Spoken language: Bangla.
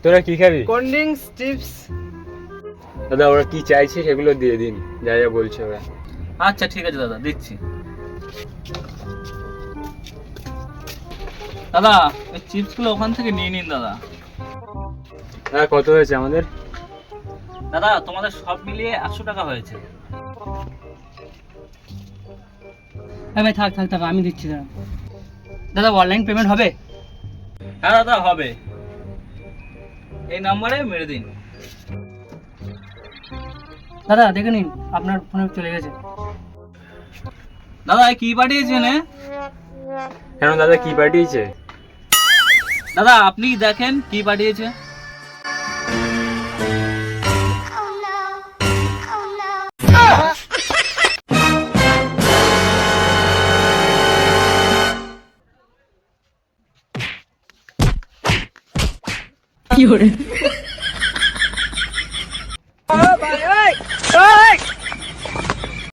তোরা কি খাবি? Cold drinks, chips. দাদা ওরা কি চাইছে সেগুলো দিয়ে দিন, যা যা বলছে ওরা। আচ্ছা ঠিক আছে দাদা, দিচ্ছি। দাদা এই চিপসগুলো ওখান থেকে নিয়ে নিন দাদা। হ্যাঁ, কত হয়েছে আমাদের? দাদা তোমাদের সব মিলিয়ে 100 টাকা হয়েছে। হ্যাঁ ভাই, থাক থাক থাক, আমি দিচ্ছি। দাদা অনলাইন পেমেন্ট হবে? হ্যাঁ দাদা হবে, এই নাম্বারে মেরে দিন। দাদা দেখে নিন, আপনার ফোনে চলে গেছে। দাদা কি পাঠিয়েছেন? কেন দাদা, কি পাঠিয়েছে? দাদা আপনি দেখেন কি পাঠিয়েছে। কি করে?